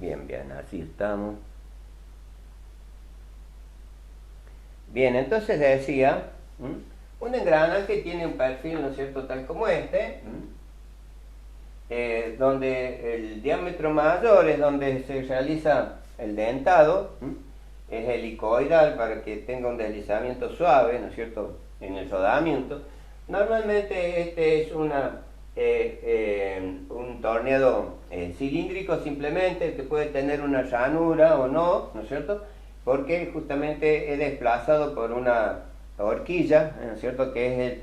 Bien, bien, así estamos. Bien, entonces decía, un engranaje tiene un perfil, ¿no es cierto?, tal como este, donde el diámetro mayor es donde se realiza el dentado, es helicoidal para que tenga un deslizamiento suave, ¿no es cierto?, en el rodamiento. Normalmente este es un torneado cilíndrico simplemente, que puede tener una ranura o no, ¿no es cierto?, porque justamente es desplazado por una horquilla, ¿no es cierto?, que es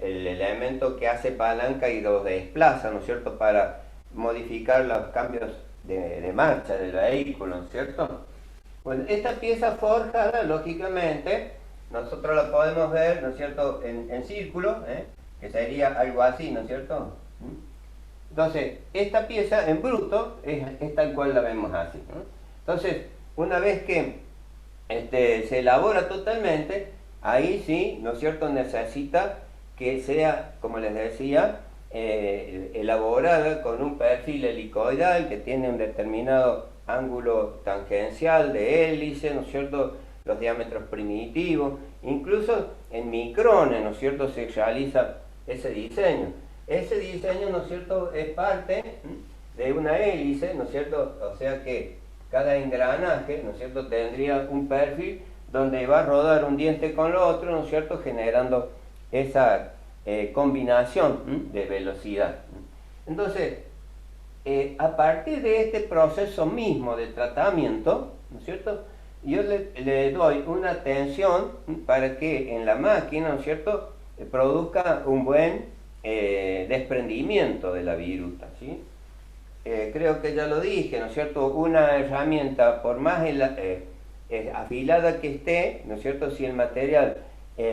el elemento que hace palanca y lo desplaza, ¿no es cierto?, para modificar los cambios de marcha del vehículo, ¿no es cierto? Bueno, esta pieza forjada, lógicamente, nosotros la podemos ver, ¿no es cierto?, en círculo, que sería algo así, ¿no es cierto? Entonces, esta pieza en bruto es tal cual la vemos así, ¿no? Entonces, una vez que se elabora totalmente, ahí sí, ¿no es cierto?, necesita que sea, como les decía, elaborada con un perfil helicoidal que tiene un determinado ángulo tangencial de hélice, ¿no es cierto?, los diámetros primitivos, incluso en micrones, ¿no es cierto?, se realiza ese diseño. Ese diseño, ¿no es cierto?, es parte de una hélice, ¿no es cierto?, o sea que cada engranaje, ¿no es cierto?, tendría un perfil donde va a rodar un diente con lo otro, ¿no es cierto?, generando esa combinación de velocidad. Entonces, a partir de este proceso mismo de tratamiento, ¿no es cierto?, yo le doy una tensión para que en la máquina, ¿no es cierto?, produzca un buen desprendimiento de la viruta, ¿sí? Creo que ya lo dije, ¿no es cierto?, una herramienta, por más afilada que esté, ¿no es cierto?, si el material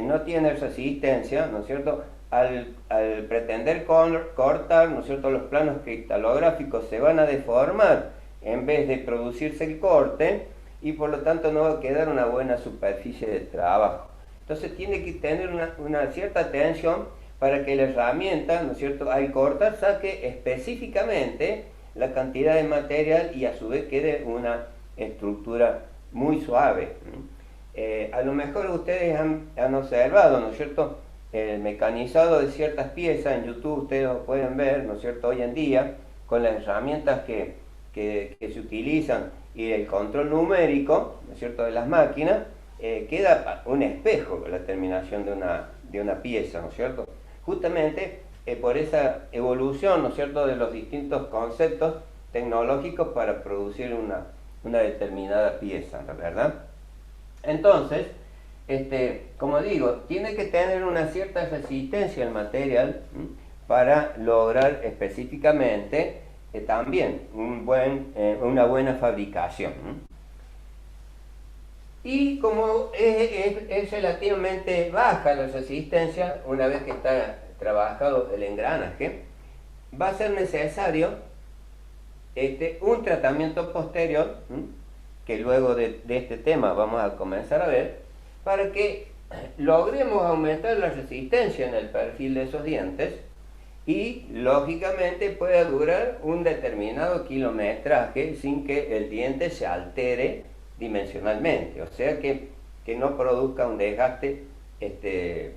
no tiene resistencia, ¿no es cierto?, al pretender cortar, ¿no es cierto?, los planos cristalográficos se van a deformar en vez de producirse el corte, y por lo tanto no va a quedar una buena superficie de trabajo. Entonces tiene que tener una cierta tensión para que la herramienta, ¿no es cierto?, al cortar saque específicamente la cantidad de material y a su vez quede una estructura muy suave. A lo mejor ustedes han observado, ¿no es cierto?, el mecanizado de ciertas piezas. En YouTube ustedes lo pueden ver, ¿no es cierto?, hoy en día, con las herramientas que se utilizan y el control numérico, ¿no es cierto?, de las máquinas, queda un espejo con la terminación de una pieza, ¿no es cierto? Justamente por esa evolución, ¿no es cierto?, de los distintos conceptos tecnológicos para producir una determinada pieza, ¿verdad? Entonces, como digo, tiene que tener una cierta resistencia al material para lograr específicamente también una buena fabricación. Y como es relativamente baja la resistencia, una vez que está trabajado el engranaje, va a ser necesario un tratamiento posterior, que luego de este tema vamos a comenzar a ver, para que logremos aumentar la resistencia en el perfil de esos dientes y lógicamente pueda durar un determinado kilometraje sin que el diente se altere dimensionalmente, o sea que no produzca un desgaste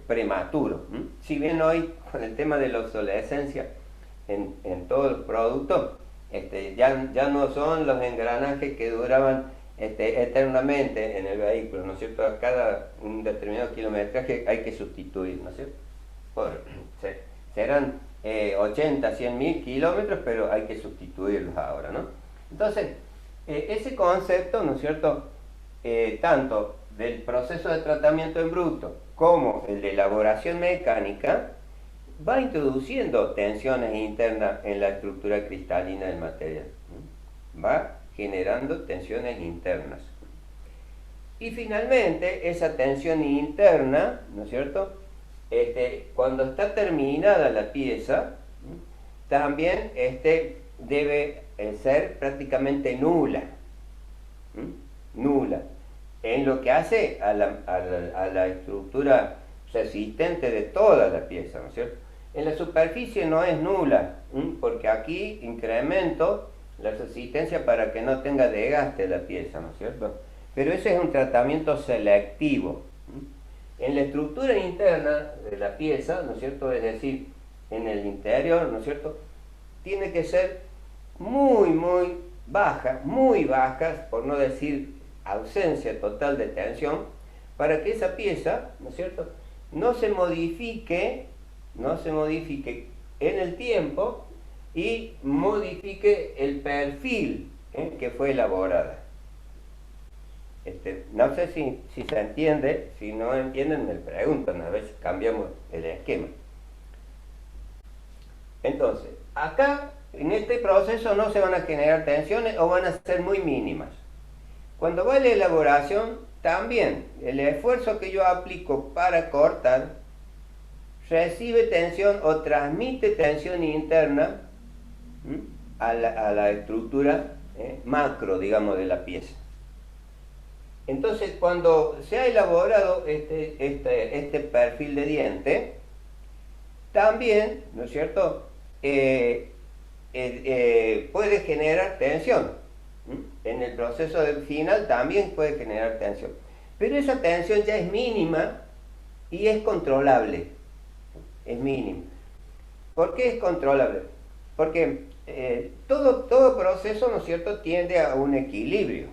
prematuro. Si bien hoy con el tema de la obsolescencia en todos los productos, ya no son los engranajes que duraban eternamente en el vehículo, ¿no es cierto? A cada un determinado kilometraje hay que sustituir, ¿no es cierto? Serán 80, 100 mil kilómetros, pero hay que sustituirlos ahora, ¿no? Entonces, ese concepto, ¿no es cierto?, tanto del proceso de tratamiento en bruto como el de elaboración mecánica, va introduciendo tensiones internas en la estructura cristalina del material. Va generando tensiones internas. Y finalmente, esa tensión interna, ¿no es cierto?, cuando está terminada la pieza, también debe ser prácticamente nula. Nula. En lo que hace a la estructura resistente de toda la pieza, ¿no es cierto? En la superficie no es nula, porque aquí incremento la resistencia para que no tenga desgaste la pieza, ¿no es cierto? Pero ese es un tratamiento selectivo. En la estructura interna de la pieza, ¿no es cierto? Es decir, en el interior, ¿no es cierto? Tiene que ser muy baja, muy bajas, por no decir ausencia total de tensión, para que esa pieza, ¿no es cierto?, no se modifique en el tiempo y modifique el perfil que fue elaborada. No sé si se entiende. Si no entienden me preguntan, a veces cambiamos el esquema. Entonces, acá en este proceso no se van a generar tensiones o van a ser muy mínimas. Cuando va la elaboración, también el esfuerzo que yo aplico para cortar recibe tensión o transmite tensión interna a la estructura macro, digamos, de la pieza. Entonces, cuando se ha elaborado este perfil de diente, también, ¿no es cierto?, puede generar tensión. En el proceso final también puede generar tensión. Pero esa tensión ya es mínima y es controlable. Es mínima. ¿Por qué es controlable? Porque todo proceso, ¿no es cierto?, tiende a un equilibrio.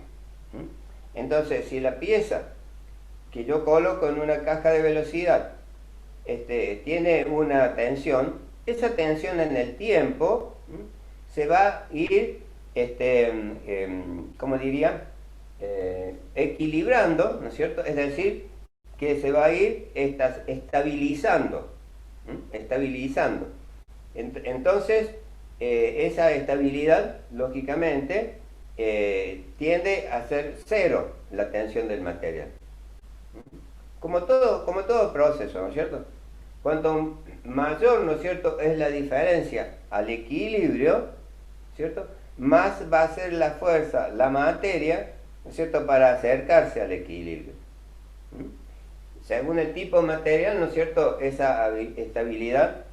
Entonces, si la pieza que yo coloco en una caja de velocidad tiene una tensión, esa tensión en el tiempo se va a ir, ¿cómo diría?, equilibrando, ¿no es cierto? Es decir, que se va a ir estabilizando. Entonces, esa estabilidad, lógicamente, tiende a ser cero la tensión del material. Como todo proceso, ¿no es cierto? Cuanto mayor, ¿no es cierto?, es la diferencia al equilibrio, ¿cierto?, más va a ser la fuerza, la materia, ¿no es cierto?, para acercarse al equilibrio. Según el tipo de material, ¿no es cierto?, esa estabilidad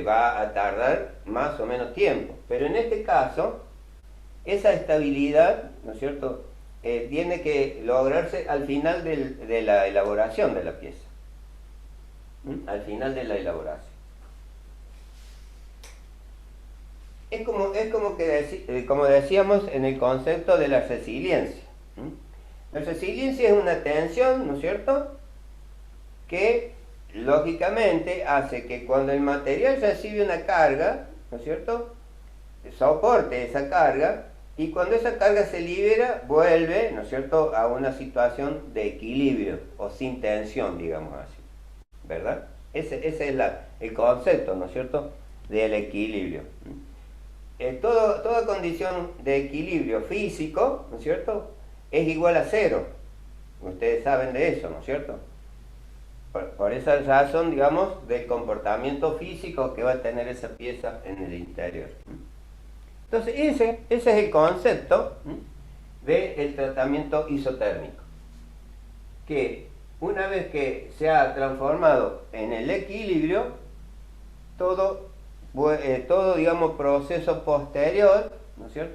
va a tardar más o menos tiempo. Pero en este caso, esa estabilidad, ¿no es cierto?, tiene que lograrse al final de la elaboración de la pieza. Al final de la elaboración. Es como decíamos en el concepto de la resiliencia. La resiliencia es una tensión, ¿no es cierto?, que lógicamente hace que cuando el material recibe una carga, ¿no es cierto?, soporte esa carga, y cuando esa carga se libera, vuelve, ¿no es cierto?, a una situación de equilibrio o sin tensión, digamos así. ¿Verdad? Ese es el concepto, ¿no es cierto?, del equilibrio. Toda condición de equilibrio físico, ¿no es cierto?, es igual a cero. Ustedes saben de eso, ¿no es cierto? Por esa razón, digamos, del comportamiento físico que va a tener esa pieza en el interior. Entonces, ese es el concepto del tratamiento isotérmico. Que una vez que se ha transformado en el equilibrio, todo digamos, proceso posterior, ¿no es cierto?,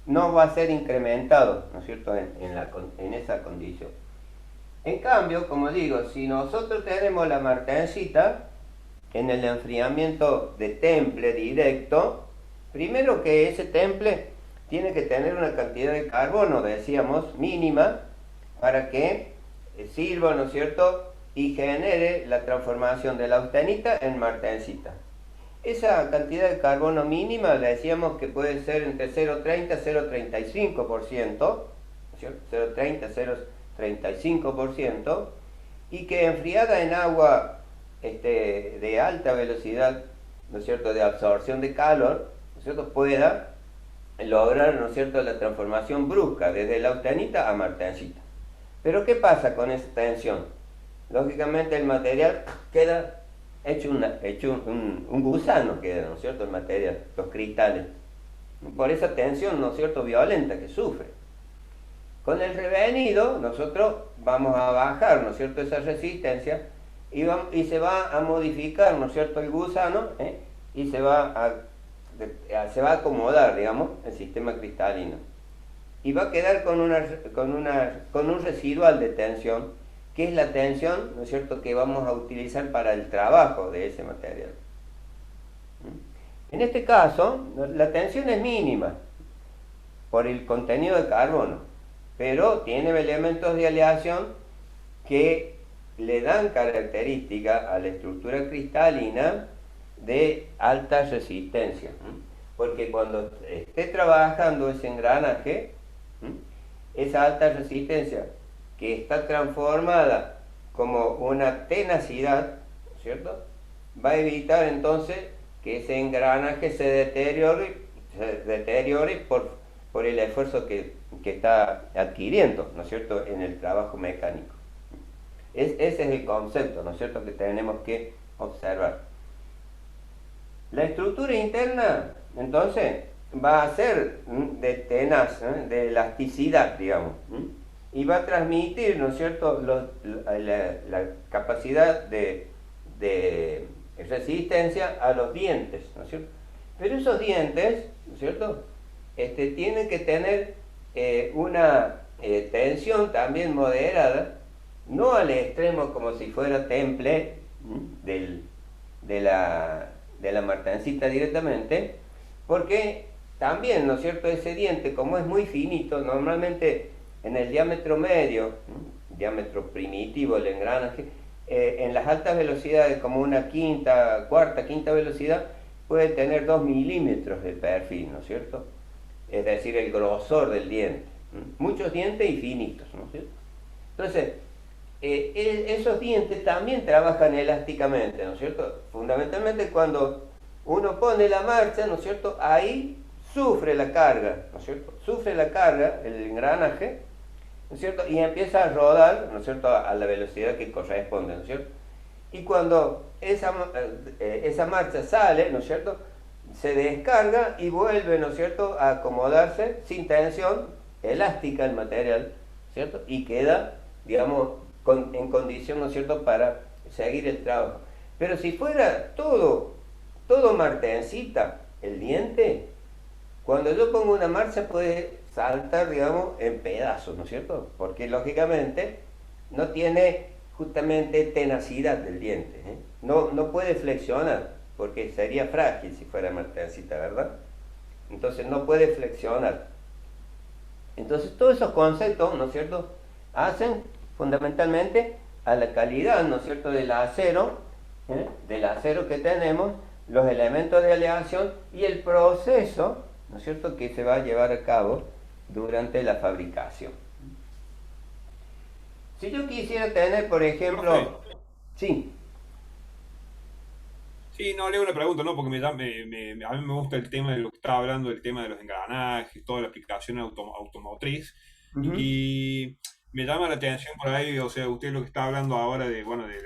no va a ser incrementado, ¿no es cierto?, en esa condición. En cambio, como digo, si nosotros tenemos la martensita en el enfriamiento de temple directo, primero que ese temple tiene que tener una cantidad de carbono, decíamos, mínima, para que sirva, ¿no es cierto?, y genere la transformación de la austenita en martensita. Esa cantidad de carbono mínima, le decíamos que puede ser entre 0,30 y 0,35%, ¿no es cierto?, 0,30 y 0,35%, y que enfriada en agua de alta velocidad, ¿no es cierto?, de absorción de calor, ¿no es cierto?, pueda lograr, ¿no es cierto?, la transformación brusca desde la austenita a martensita. Pero ¿qué pasa con esa tensión? Lógicamente el material queda hecho un gusano, queda, ¿no es cierto?, el material, los cristales, por esa tensión, ¿no es cierto?, violenta que sufre. Con el revenido nosotros vamos a bajar, ¿no es cierto?, esa resistencia y se va a modificar, ¿no es cierto?, el gusano, y se va a se va a acomodar, digamos, el sistema cristalino. Y va a quedar con un residual de tensión, que es la tensión, ¿no es cierto?, que vamos a utilizar para el trabajo de ese material. En este caso, la tensión es mínima por el contenido de carbono, pero tiene elementos de aleación que le dan característica a la estructura cristalina de alta resistencia. Porque cuando esté trabajando ese engranaje, esa alta resistencia que está transformada como una tenacidad, ¿cierto?, va a evitar entonces que ese engranaje se deteriore por el esfuerzo que está adquiriendo, ¿no es cierto?, en el trabajo mecánico. Ese es el concepto, ¿no es cierto?, que tenemos que observar. La estructura interna, entonces, va a ser de tenaz, de elasticidad, digamos, y va a transmitir, ¿no es cierto?, la capacidad de resistencia a los dientes, ¿no es cierto? Pero esos dientes, ¿no es cierto?, tienen que tener una tensión también moderada, no al extremo como si fuera temple de la martencita directamente, porque también, ¿no es cierto?, ese diente, como es muy finito, normalmente en el diámetro medio, diámetro primitivo del engranaje, en las altas velocidades, como una cuarta, quinta velocidad, puede tener 2 milímetros de perfil, ¿no es cierto? Es decir, el grosor del diente. Muchos dientes y finitos, ¿no es cierto? Entonces, esos dientes también trabajan elásticamente, ¿no es cierto? Fundamentalmente cuando uno pone la marcha, ¿no es cierto?, ahí sufre la carga, ¿no es cierto? Sufre la carga, el engranaje, ¿no es cierto?, y empieza a rodar, ¿no es cierto?, a la velocidad que corresponde, ¿no es cierto? Y cuando esa marcha sale, ¿no es cierto?, se descarga y vuelve, ¿no es cierto?, a acomodarse sin tensión, elástica el material, ¿cierto?, y queda, digamos, en condición, ¿no es cierto?, para seguir el trabajo. Pero si fuera todo martencita, el diente, cuando yo pongo una marcha puede saltar, digamos, en pedazos, ¿no es cierto? Porque lógicamente no tiene justamente tenacidad del diente, ¿eh? No puede flexionar, porque sería frágil si fuera martencita, ¿verdad? Entonces no puede flexionar. Entonces todos esos conceptos, ¿no es cierto?, hacen fundamentalmente a la calidad, ¿no es cierto?, del acero que tenemos, los elementos de aleación y el proceso, ¿no es cierto?, que se va a llevar a cabo durante la fabricación. Si yo quisiera tener, por ejemplo... Profe, Sí. sí, no, le hago una pregunta, ¿no? Porque a mí me gusta el tema de lo que estaba hablando, el tema de los engranajes, toda la aplicación automotriz. Ujú, Y me llama la atención por ahí, o sea, usted lo que está hablando ahora de, bueno, de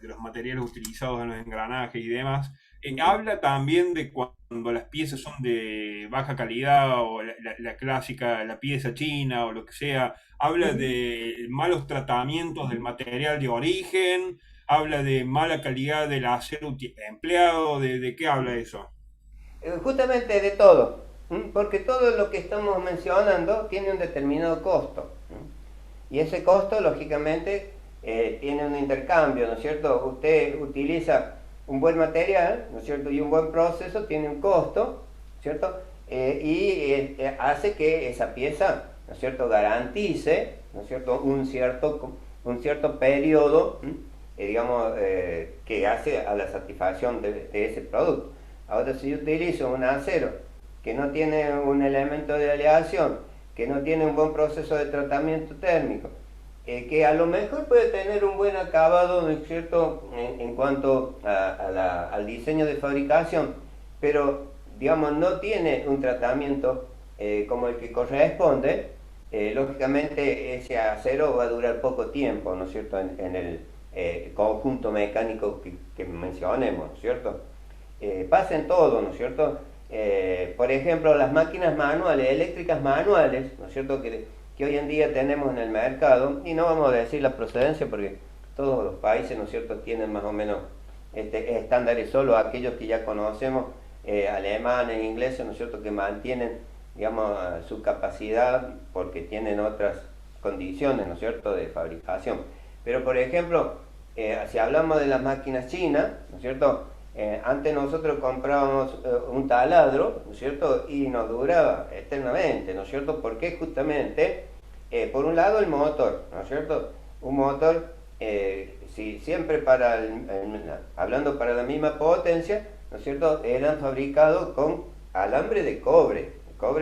los materiales utilizados en los engranajes y demás. ujú, Habla también de cuando las piezas son de baja calidad o la clásica, la pieza china o lo que sea. Habla ujú. de malos tratamientos del material de origen, habla de mala calidad del acero empleado, ¿de qué habla eso? Justamente de todo, porque todo lo que estamos mencionando tiene un determinado costo. Y ese costo, lógicamente, tiene un intercambio, ¿no es cierto? Usted utiliza un buen material, ¿no es cierto?, y un buen proceso tiene un costo, ¿cierto? Hace que esa pieza, ¿no es cierto?, garantice, ¿no es cierto?, un cierto periodo, digamos, que hace a la satisfacción de ese producto. Ahora, si yo utilizo un acero que no tiene un elemento de aleación, que no tiene un buen proceso de tratamiento térmico, que a lo mejor puede tener un buen acabado, ¿no es cierto?, en cuanto al diseño de fabricación, pero, digamos, no tiene un tratamiento como el que corresponde, lógicamente ese acero va a durar poco tiempo, ¿no es cierto?, en el conjunto mecánico que mencionemos, ¿no es cierto? Pasa en todo, ¿no es cierto? Por ejemplo, las máquinas manuales, eléctricas manuales, ¿no es cierto?, que hoy en día tenemos en el mercado, y no vamos a decir la procedencia porque todos los países, ¿no es cierto?, tienen más o menos estándares, solo aquellos que ya conocemos alemanes, ingleses, ¿no es cierto?, que mantienen, digamos, su capacidad porque tienen otras condiciones, ¿no es cierto?, de fabricación. Pero, por ejemplo, si hablamos de las máquinas chinas, ¿no es cierto?, antes nosotros comprábamos un taladro, ¿no es cierto?, y nos duraba eternamente, ¿no es cierto?, porque justamente, por un lado el motor, ¿no es cierto?, un motor, si siempre hablando para la misma potencia, ¿no es cierto?, eran fabricados con alambre de cobre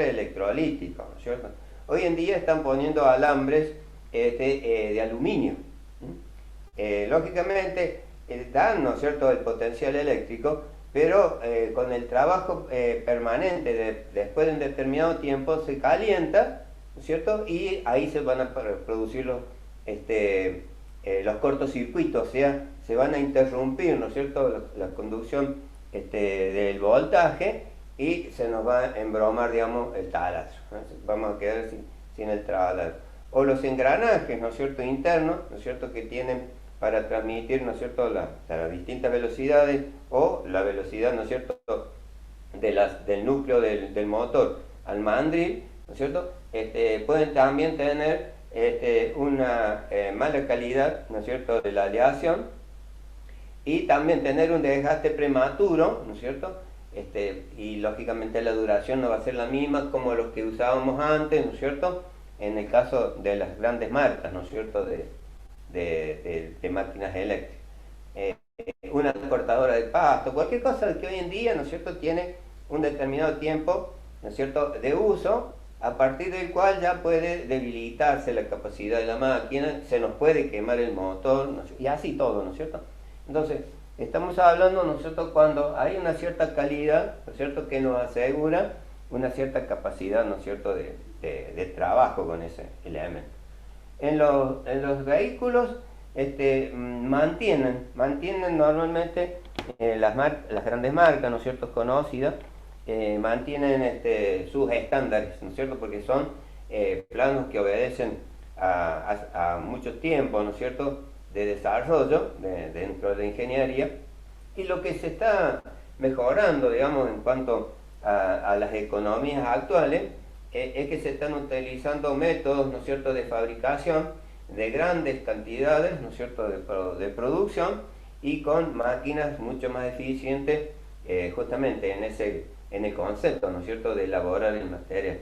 electrolítico, ¿no es cierto? Hoy en día están poniendo alambres de aluminio. Lógicamente dan, ¿no es cierto?, el potencial eléctrico, pero con el trabajo permanente después de un determinado tiempo se calienta, ¿no es cierto?, y ahí se van a producir los cortocircuitos, o sea, se van a interrumpir, ¿no es cierto?, la conducción del voltaje, y se nos va a embromar, digamos, el taladro, ¿no? Vamos a quedar sin el taladro. O los engranajes, ¿no es cierto?, internos, ¿no es cierto?, que tienen para transmitir, ¿no es cierto?, las distintas velocidades, o la velocidad, ¿no es cierto?, del núcleo del motor al mandril, ¿no es cierto?, pueden también tener una mala calidad, ¿no es cierto?, de la aleación, y también tener un desgaste prematuro, ¿no es cierto?, y lógicamente la duración no va a ser la misma como los que usábamos antes, ¿no es cierto?, en el caso de las grandes marcas, ¿no es cierto?, de máquinas eléctricas. Una cortadora de pasto, cualquier cosa que hoy en día, ¿no es cierto?, tiene un determinado tiempo, ¿no es cierto?, de uso, a partir del cual ya puede debilitarse la capacidad de la máquina, se nos puede quemar el motor, ¿no? Y así todo, ¿no es cierto? Entonces, estamos hablando, ¿no es cierto?, cuando hay una cierta calidad, ¿no es cierto?, que nos asegura una cierta capacidad, ¿no es cierto?, de trabajo con ese elemento. En los vehículos mantienen normalmente las grandes marcas, ¿no es cierto?, conocidas, mantienen sus estándares, ¿no es cierto?, porque son planos que obedecen a mucho tiempo, ¿no es cierto?, de desarrollo dentro de la ingeniería, y lo que se está mejorando, digamos, en cuanto a las economías actuales, es que se están utilizando métodos, ¿no es cierto?, de fabricación de grandes cantidades, ¿no es cierto?, de producción, y con máquinas mucho más eficientes, justamente en el concepto, ¿no es cierto?, de elaborar el material.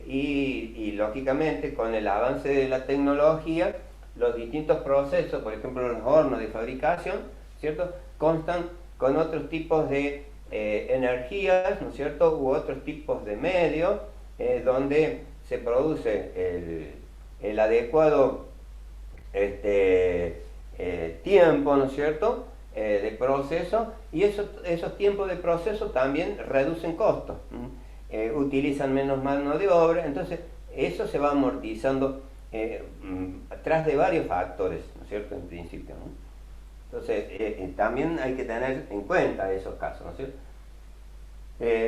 Y lógicamente con el avance de la tecnología, los distintos procesos, por ejemplo los hornos de fabricación, ¿cierto?, constan con otros tipos de energías, ¿no es cierto?, u otros tipos de medios, donde se produce el adecuado tiempo, ¿no es cierto?, de proceso, y esos tiempos de proceso también reducen costos, utilizan menos mano de obra, entonces eso se va amortizando atrás de varios factores, ¿no es cierto?, en principio, ¿no? Entonces, también hay que tener en cuenta esos casos, ¿no es cierto?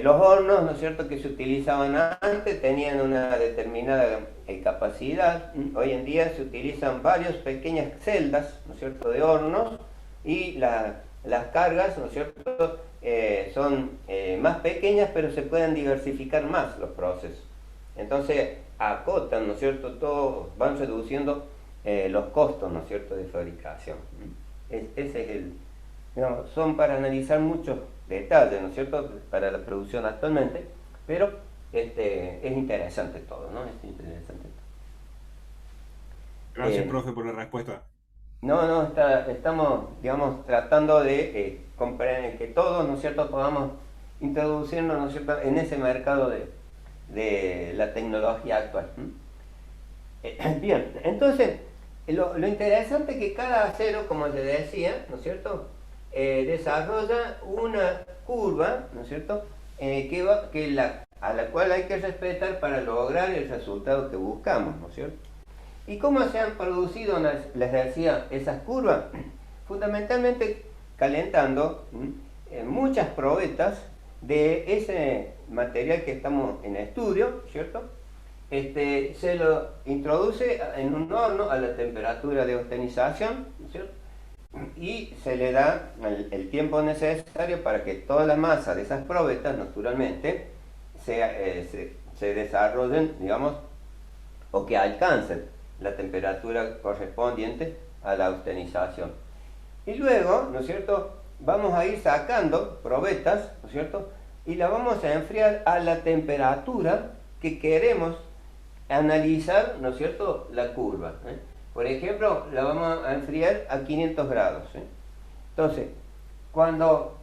Los hornos, ¿no es cierto?, que se utilizaban antes tenían una determinada capacidad. Hoy en día se utilizan varias pequeñas celdas, ¿no es cierto?, de hornos, y las cargas, ¿no es cierto?, son más pequeñas, pero se pueden diversificar más los procesos. Entonces acotan, ¿no es cierto?, todo, van reduciendo los costos, ¿no es cierto?, de fabricación. Ese es digamos, son para analizar muchos detalles, ¿no es cierto?, para la producción actualmente, pero es interesante todo, ¿no? Es interesante todo. Gracias, profe, por la respuesta. No, estamos, digamos, tratando de comprender que todos, ¿no es cierto?, podamos introducirnos, ¿no es cierto?, en ese mercado de la tecnología actual. Bien, entonces, lo interesante es que cada acero, como les decía, ¿no es cierto?, desarrolla una curva, ¿no es cierto?, a la cual hay que respetar para lograr el resultado que buscamos, ¿no es cierto? ¿Y cómo se han producido, les decía, esas curvas? Fundamentalmente calentando muchas probetas de ese material que estamos en estudio, ¿cierto? Se lo introduce en un horno a la temperatura de ostenización, ¿no es cierto?, y se le da el tiempo necesario para que toda la masa de esas probetas, naturalmente, se desarrollen, digamos, o que alcancen la temperatura correspondiente a la austenización. Y luego, ¿no es cierto?, vamos a ir sacando probetas, ¿no es cierto?, y la vamos a enfriar a la temperatura que queremos analizar, ¿no es cierto?, la curva. Por ejemplo, la vamos a enfriar a 500 grados. Entonces, cuando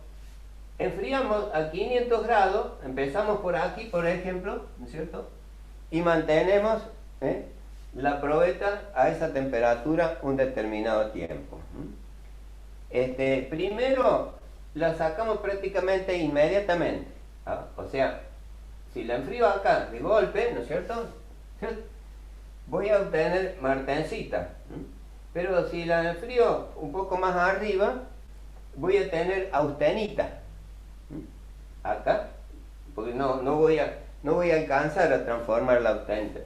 enfriamos a 500 grados, empezamos por aquí, por ejemplo, ¿no es cierto?, y mantenemos la probeta a esa temperatura un determinado tiempo. Primero la sacamos prácticamente inmediatamente. O sea, si la enfrío acá de golpe, ¿no es cierto?, voy a obtener martensita. Pero si la enfrío un poco más arriba, voy a tener austenita. Acá, porque no voy a alcanzar a transformar la austenita.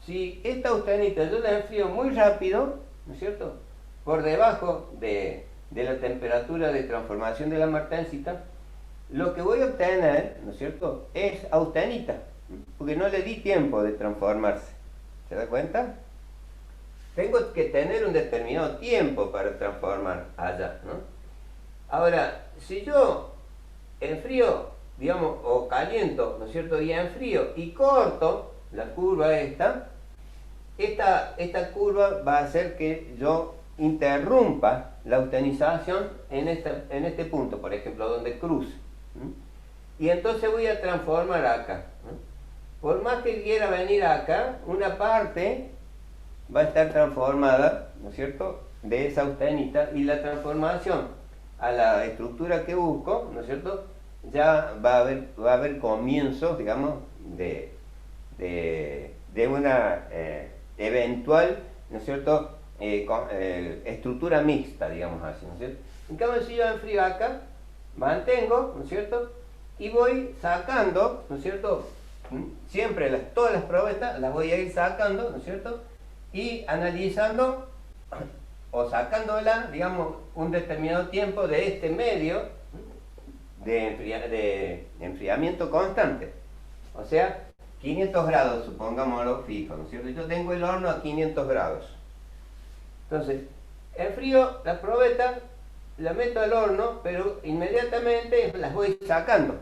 Si esta austenita yo la enfrío muy rápido, ¿no es cierto?, por debajo de la temperatura de transformación de la martensita, lo que voy a obtener, ¿no es cierto?, es austenita, porque no le di tiempo de transformarse. ¿Se da cuenta? Tengo que tener un determinado tiempo para transformar allá, ¿no? Ahora, si yo enfrío, digamos, o caliento, ¿no es cierto?, y enfrío y corto la curva esta curva va a hacer que yo interrumpa la austenización en este punto, por ejemplo, donde cruce. Y entonces voy a transformar acá. Por más que quiera venir acá, una parte va a estar transformada, ¿no es cierto?, de esa austenita, y la transformación a la estructura que busco, ¿no es cierto?, ya va a haber comienzos, digamos, de una eventual, ¿no es cierto?, estructura mixta, digamos así, ¿no es cierto? En cambio, si yo enfrío acá, mantengo, ¿no es cierto?, y voy sacando, ¿no es cierto?, siempre todas las probetas las voy a ir sacando, ¿no es cierto?, y analizando o sacándola, digamos, un determinado tiempo de este medio de enfriamiento constante. O sea, 500 grados, supongámoslo fijo, ¿no es cierto? Yo tengo el horno a 500 grados. Entonces, enfrío la probeta, la meto al horno, pero inmediatamente las voy sacando.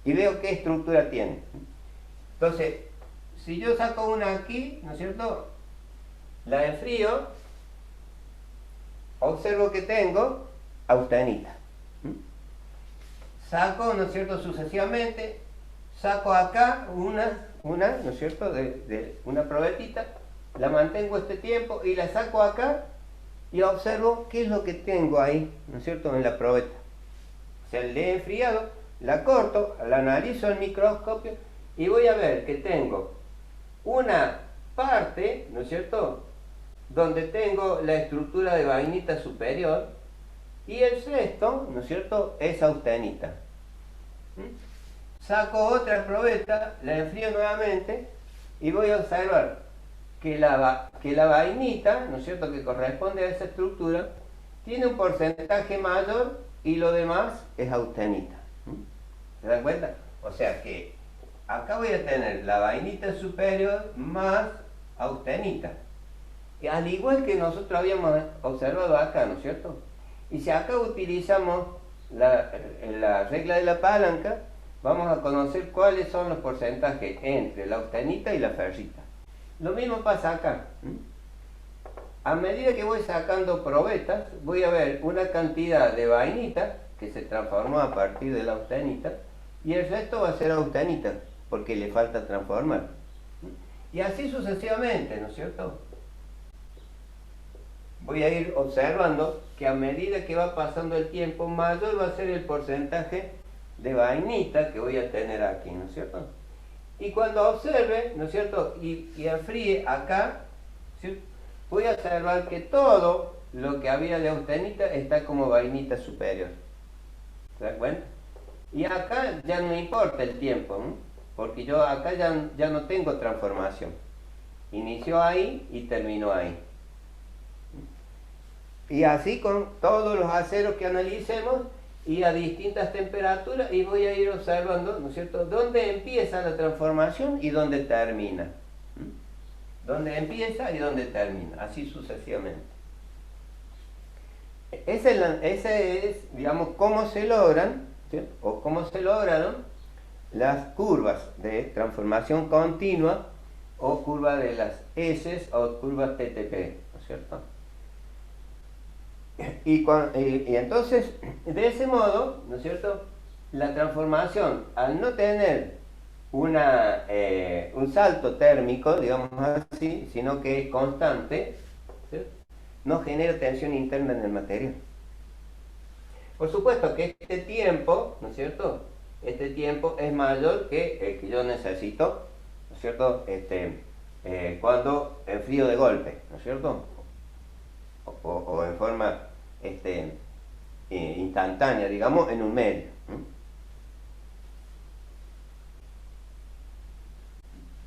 Y veo qué estructura tiene. Entonces, si yo saco una aquí, ¿no es cierto?, la enfrío, observo que tengo austenita. Saco, ¿no es cierto?, sucesivamente, saco acá una ¿no es cierto?, de una probetita, la mantengo este tiempo y la saco acá y observo qué es lo que tengo ahí, ¿no es cierto?, en la probeta. O sea, le he enfriado, la corto, la analizo en microscopio y voy a ver que tengo una parte, ¿no es cierto?, donde tengo la estructura de vainita superior, y el resto, ¿no es cierto?, es austenita. Saco otra probeta, la enfrío nuevamente y voy a observar que la vainita, ¿no es cierto?, que corresponde a esa estructura, tiene un porcentaje mayor y lo demás es austenita. ¿Se dan cuenta? O sea que acá voy a tener la vainita superior más austenita. Y al igual que nosotros habíamos observado acá, ¿no es cierto? Y si acá utilizamos la regla de la palanca, vamos a conocer cuáles son los porcentajes entre la austenita y la ferrita. Lo mismo pasa acá. A medida que voy sacando probetas, voy a ver una cantidad de vainita que se transformó a partir de la austenita, y el resto va a ser austenita, porque le falta transformar. Y así sucesivamente, ¿no es cierto? Voy a ir observando que a medida que va pasando el tiempo, mayor va a ser el porcentaje de vainita que voy a tener aquí, ¿no es cierto? Y cuando observe, ¿no es cierto?, y enfríe acá, ¿sí?, voy a observar que todo lo que había de austenita está como vainita superior. ¿Se dan cuenta? Y acá ya no importa el tiempo, ¿no?, porque yo acá ya no tengo transformación. Inició ahí y terminó ahí. Y así con todos los aceros que analicemos y a distintas temperaturas, y voy a ir observando, ¿no es cierto?, dónde empieza la transformación y dónde termina. Dónde empieza y dónde termina, así sucesivamente. Ese es, digamos, cómo se logran, ¿sí?, o cómo se lograron las curvas de transformación continua o curva de las S o curvas TTP, ¿no es cierto? Y entonces, de ese modo, ¿no es cierto?, la transformación, al no tener un salto térmico, digamos así, sino que es constante, ¿sí?, no genera tensión interna en el material. Por supuesto que este tiempo, ¿no es cierto?, este tiempo es mayor que el que yo necesito, ¿no es cierto?, cuando enfrío de golpe, ¿no es cierto?, o en forma instantánea, digamos, en un medio.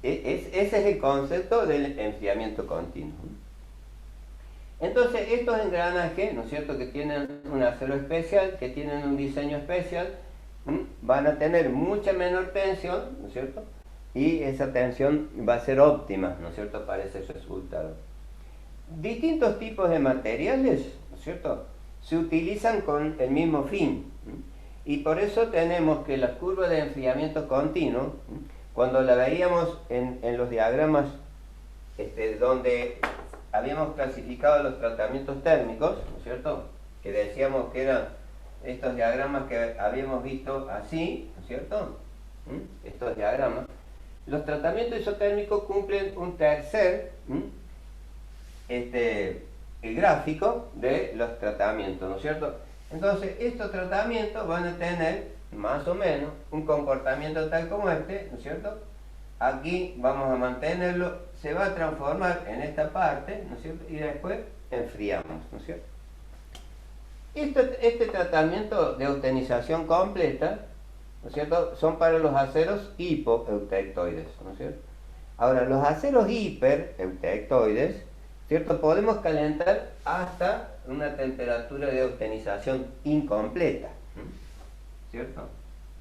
Ese es el concepto del enfriamiento continuo. Entonces, estos engranajes, ¿no es cierto?, que tienen un acero especial, que tienen un diseño especial, van a tener mucha menor tensión, ¿no es cierto?, y esa tensión va a ser óptima, ¿no es cierto?, para ese resultado. Distintos tipos de materiales, ¿no es cierto?, se utilizan con el mismo fin, y por eso tenemos que la curva de enfriamiento continuo, cuando la veíamos en los diagramas donde habíamos clasificado los tratamientos térmicos, ¿no es cierto?, que decíamos que eran estos diagramas que habíamos visto así, ¿no es cierto?, estos diagramas, los tratamientos isotérmicos cumplen un tercer el gráfico de los tratamientos, ¿no es cierto? Entonces, estos tratamientos van a tener más o menos un comportamiento tal como este, ¿no es cierto? Aquí vamos a mantenerlo, se va a transformar en esta parte, ¿no es cierto?, y después enfriamos, ¿no es cierto? Este tratamiento de eutenización completa, ¿no es cierto?, son para los aceros hipoeutectoides, ¿no es cierto? Ahora, los aceros hipereutectoides, ¿cierto?, podemos calentar hasta una temperatura de eutenización incompleta, ¿cierto?,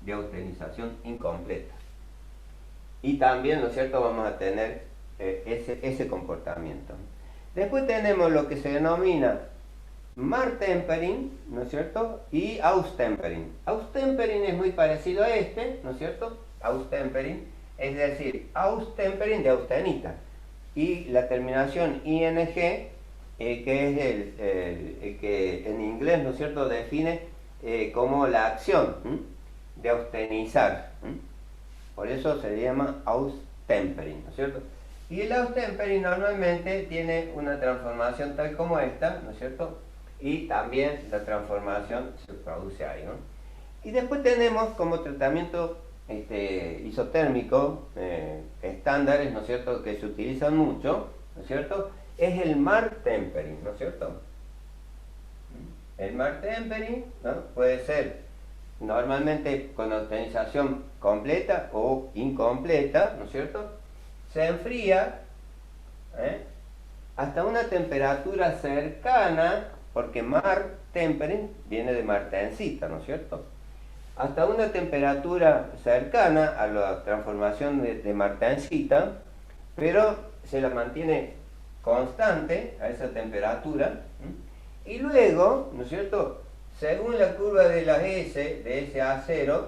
de eutenización incompleta. Y también, ¿no es cierto?, vamos a tener ese comportamiento. Después tenemos lo que se denomina Martempering, ¿no es cierto?, y Austempering. Austempering es muy parecido a este, ¿no es cierto?, Austempering, es decir, Austempering de austenita. Y la terminación ing, que es el que en inglés, ¿no es cierto?, define como la acción de austenizar. Por eso se llama Austempering, ¿no es cierto? Y el Austempering normalmente tiene una transformación tal como esta, ¿no es cierto?, y también la transformación se produce ahí, ¿no? Y después tenemos como tratamiento isotérmico estándares, ¿no es cierto?, que se utilizan mucho, ¿no es cierto?, es el Martempering, ¿no es cierto? El Martempering, ¿no?, puede ser normalmente con eutenización completa o incompleta, ¿no es cierto? Se enfría hasta una temperatura cercana, porque Martempering viene de martensita, ¿no es cierto?, hasta una temperatura cercana a la transformación de martensita, pero se la mantiene constante a esa temperatura, y luego, ¿no es cierto?, según la curva de las S, de ese A0,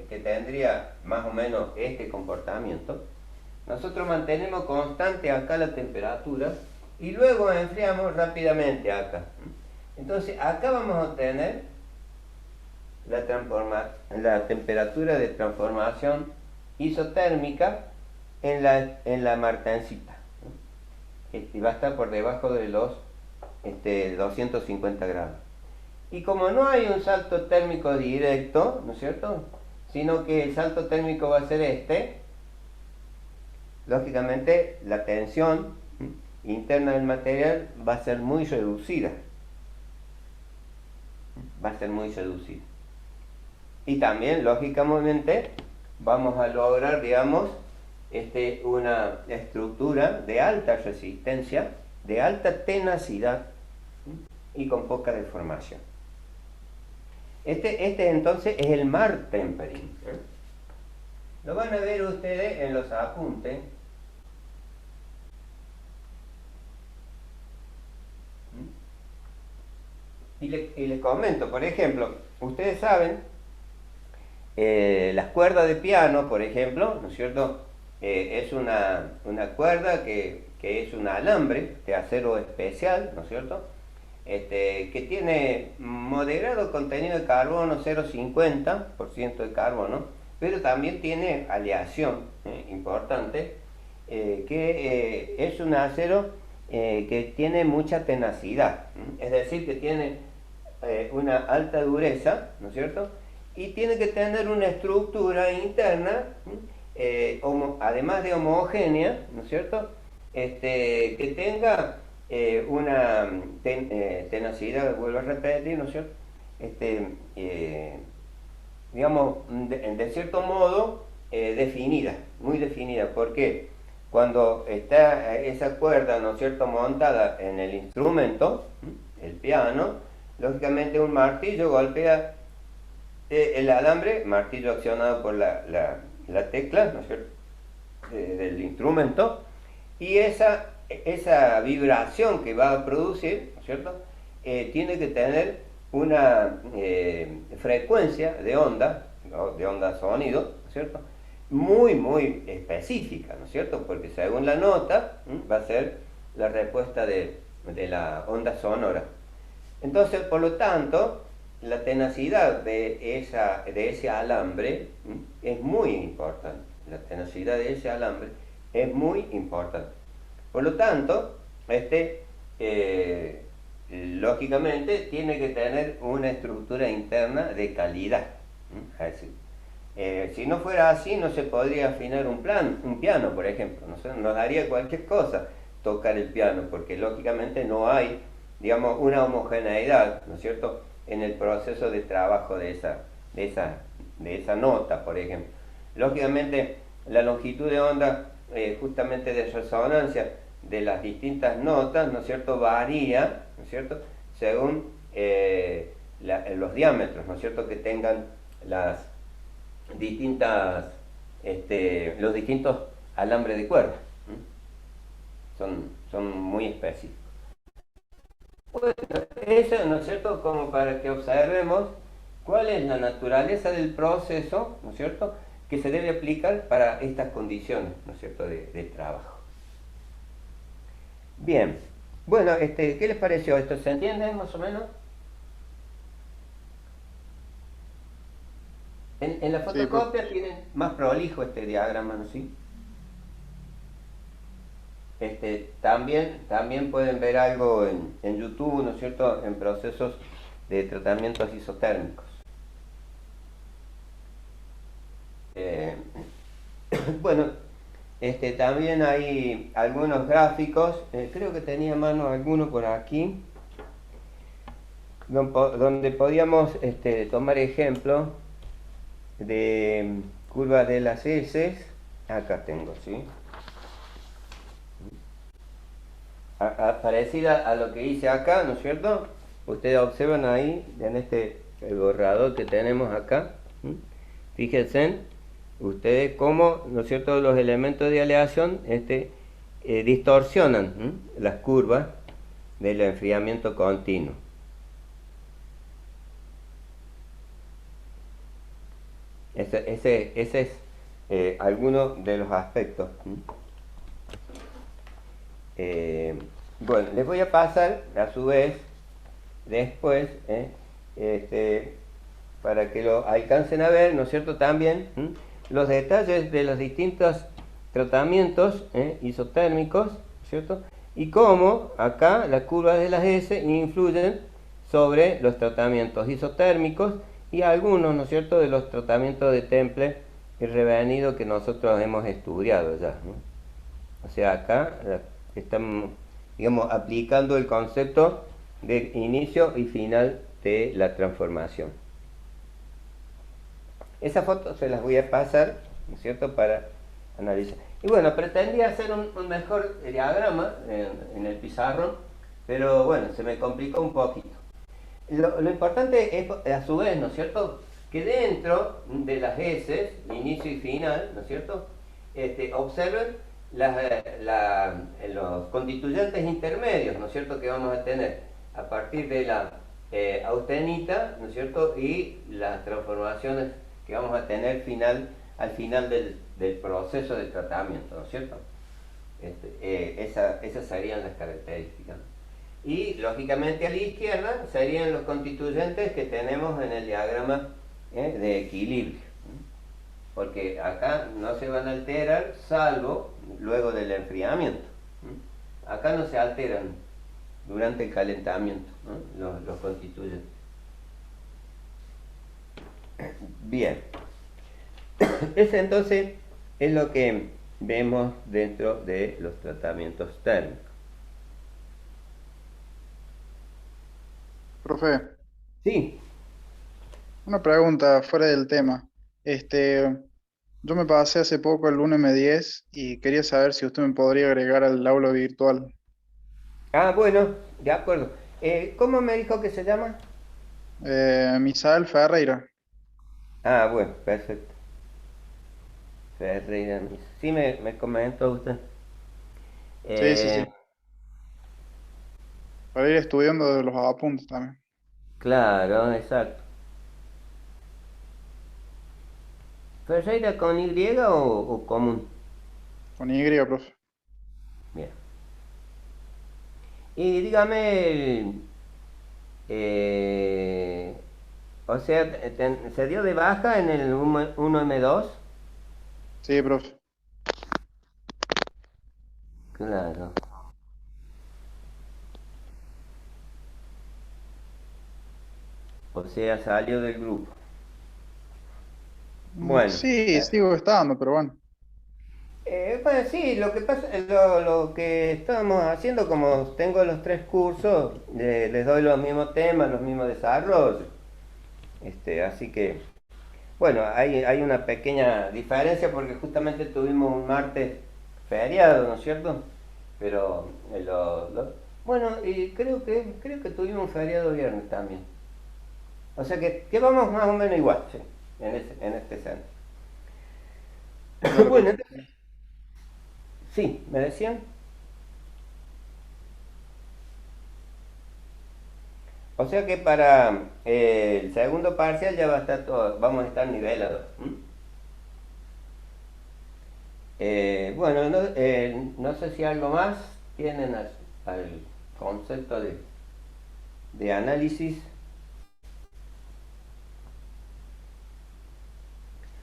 que tendría más o menos este comportamiento, nosotros mantenemos constante acá la temperatura y luego enfriamos rápidamente acá. Entonces acá vamos a obtener la temperatura de transformación isotérmica en la martensita, y va a estar por debajo de los 250 grados. Y como no hay un salto térmico directo, ¿no es cierto?, sino que el salto térmico va a ser lógicamente la tensión interna del material va a ser muy reducida. Va a ser muy reducida. Y también, lógicamente, vamos a lograr, digamos, una estructura de alta resistencia, de alta tenacidad, y con poca deformación. Este entonces es el Mark Tempering. Lo van a ver ustedes en los apuntes. Y les comento, por ejemplo, ustedes saben, las cuerdas de piano, por ejemplo, ¿no es cierto? Es una cuerda que es un alambre de acero especial, ¿no es cierto? Que tiene moderado contenido de carbono, 0,50% de carbono, pero también tiene aleación importante, que es un acero que tiene mucha tenacidad, es decir, que tiene una alta dureza, ¿no es cierto? Y tiene que tener una estructura interna, además de homogénea, ¿no es cierto? Que tenga una tenacidad, vuelvo a repetir, ¿no es cierto? Digamos, de cierto modo, definida, muy definida. ¿Por qué? Cuando está esa cuerda, ¿no es cierto?, montada en el instrumento, el piano, lógicamente un martillo golpea el alambre, martillo accionado por la tecla, ¿no es cierto?, del instrumento, y esa vibración que va a producir, ¿no es cierto?, tiene que tener una frecuencia de onda, ¿no?, de onda sonido, ¿no es cierto?, muy, muy específica, ¿no es cierto?, porque según la nota va a ser la respuesta de la onda sonora. Entonces, por lo tanto, la tenacidad de ese alambre es muy importante. La tenacidad de ese alambre es muy importante. Por lo tanto, lógicamente tiene que tener una estructura interna de calidad. Es decir, si no fuera así, no se podría afinar un piano, por ejemplo. Nos daría cualquier cosa tocar el piano, porque lógicamente no hay, digamos, una homogeneidad, ¿no es cierto?, en el proceso de trabajo de esa nota, por ejemplo. Lógicamente, la longitud de onda, justamente de resonancia de las distintas notas, ¿no es cierto?, varía, ¿no es cierto?, según los diámetros, ¿no es cierto?, que tengan las distintas, los distintos alambres de cuerda. Son muy específicos. Bueno, eso, ¿no es cierto?, como para que observemos cuál es la naturaleza del proceso, ¿no es cierto?, que se debe aplicar para estas condiciones, ¿no es cierto?, de trabajo. Bien, bueno, ¿qué les pareció esto? ¿Se entiende más o menos? En la fotocopia tienen más prolijo este diagrama, ¿no? ¿Sí? También pueden ver algo en YouTube, ¿no es cierto?, en procesos de tratamientos isotérmicos. Bueno, también hay algunos gráficos, creo que tenía a mano alguno por aquí, donde podíamos tomar ejemplo de curvas de las heces. Acá tengo, ¿sí?, parecida a lo que hice acá, ¿no es cierto? Ustedes observan ahí, en el borrador que tenemos acá, fíjense ustedes cómo, ¿no es cierto?, los elementos de aleación distorsionan las curvas del enfriamiento continuo. Ese es alguno de los aspectos. Bueno, les voy a pasar a su vez después, para que lo alcancen a ver, ¿no es cierto?, también los detalles de los distintos tratamientos isotérmicos, ¿cierto?, y cómo acá las curvas de las S influyen sobre los tratamientos isotérmicos y algunos, ¿no es cierto?, de los tratamientos de temple y revenido que nosotros hemos estudiado ya, ¿no? O sea, acá estamos, digamos, aplicando el concepto de inicio y final de la transformación. Esa foto se las voy a pasar, ¿no es cierto?, para analizar. Y bueno, pretendía hacer un mejor diagrama en el pizarrón, pero bueno, se me complicó un poquito. Lo importante es, a su vez, ¿no es cierto?, que dentro de las heces, inicio y final, ¿no es cierto?, observen los constituyentes intermedios, ¿no es cierto?, que vamos a tener a partir de la austenita, ¿no es cierto?, y las transformaciones que vamos a tener al final del proceso de tratamiento, ¿no es cierto? Esas serían las características. Y lógicamente a la izquierda serían los constituyentes que tenemos en el diagrama de equilibrio, porque acá no se van a alterar salvo luego del enfriamiento. Acá no se alteran durante el calentamiento, ¿no?, los constituyentes. Bien, ese entonces es lo que vemos dentro de los tratamientos térmicos. Profe, Sí. una pregunta fuera del tema. Este, yo me pasé hace poco el 1M10 y quería saber si usted me podría agregar al aula virtual. Ah, bueno, de acuerdo. ¿Cómo me dijo que se llama? Misael Ferreira. Ah, bueno, perfecto. Ferreira Misa. Sí, me comentó usted. Sí, sí, Eh, sí. Para ir estudiando de los apuntes también. claro, exacto. ¿Ferreira con Y o común? Con Y, profe. Bien. Y dígame, eh, o sea, ¿se dio de baja en el 1M2? Sí, profe. Claro. O sea, salió del grupo. Bueno. Sí, sigo estando, pero bueno. Bueno, sí, lo que pasa, lo que estábamos haciendo, como tengo los tres cursos, les doy los mismos temas, los mismos desarrollos. Así que, bueno, hay una pequeña diferencia porque justamente tuvimos un martes feriado, ¿no es cierto? Pero, bueno, y creo que tuvimos un feriado viernes también. O sea que vamos más o menos igual, sí, en este sentido. Dale, Bueno, profe. entonces, sí, me decían. O sea que para el segundo parcial ya va a estar todo, vamos a estar nivelados. Bueno, no sé si algo más tienen al concepto de análisis.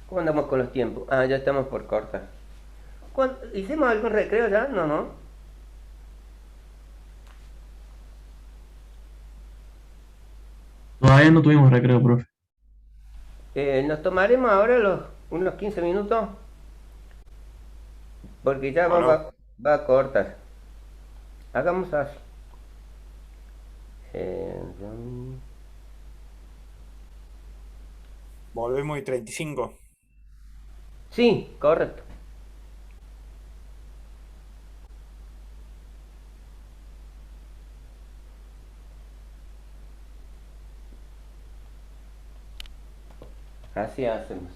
¿Cómo andamos con los tiempos? Ah, ya estamos por cortar. ¿Hicimos algún recreo ya? No, no. Todavía no tuvimos recreo, profe. Nos tomaremos ahora unos 15 minutos porque ya Bueno, va a cortar. Hagamos así. Eh, volvemos y 35. sí, correcto. Así hacemos.